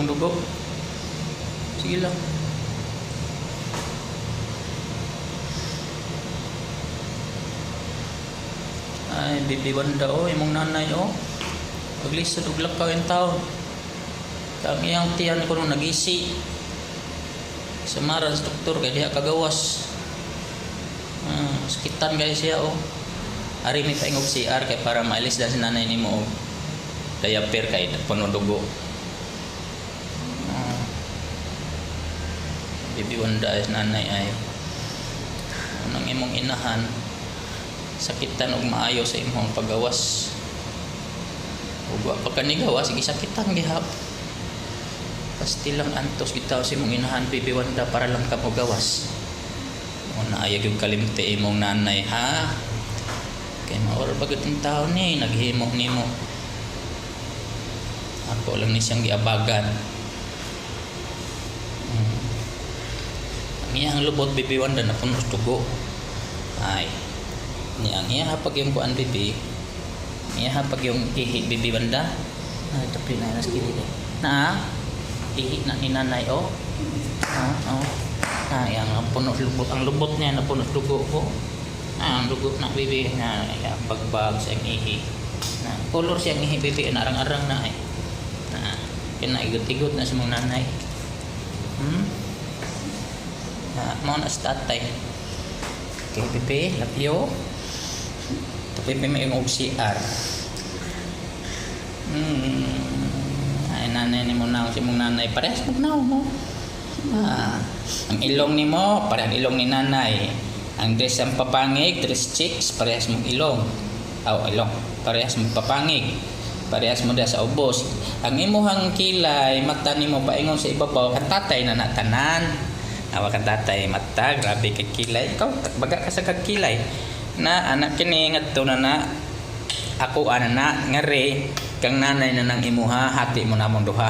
imong dugo. Sige lang. Ay, Bibi Wanda o, imong nanay o. Paglisod og lakaw yung taon. Ang iyang tiyan ko nung nag-isi. Samaran sa doktor kaya diha kagawas. Sakitan guys siya o. Ari mi paingog CR kay para maalis dahil si nanay ni mo o. Diaper kay puno dugo. Bibi Wanda ay nanay ay. Anong imong inahan. Sakitan og maayo sa imong pagawas. Ug wa pa kanigawas sige sakitan gihap. Pasti lang antos bitaw si imong inahan Bibi Wanda para lang ka mo gawas. Una ayag yung kalimti imong nanay ha. Kay maor bagat ang tao ni naghimo nimo. Ako lang ni siyang giabagan. Ang iyang lubot Bibi Wanda na puno dugo. Ay. Ni ang iya hapag yung kuan Bibi. Iya hapag yung ihi Bibi Wanda. Ay tapi na nas kili na. Ihi na ni nanay o. Yang puno lubot niya na puno dugo ko. Ang dugo na Bibi na pagbag sa ihi. Na color siyang ihi Bibi na arang-arang na ay. Na kinaigot-igot na sa mga nanay. Mau na sa tatay. Okay Bibi, love you. Tapi may yung CR. Ay nanay ni mo na si mong nanay parehas magnaw mo. Ang ilong ni mo parehas ilong ni nanay. Ang dress ang papangig, dress chicks parehas mong ilong. Ilong parehas mong papangig. Parehas mo sa ubos. Ang imuhang kilay mata nimo paingon sa ibabaw katatay na natanan. Awa katatay mata grabe kay kilay. Ikaw baga ka sa kagkilay. Na anak kini ngadto na ako ana na ngari kang nanay na nang imuha hati mo namon duha.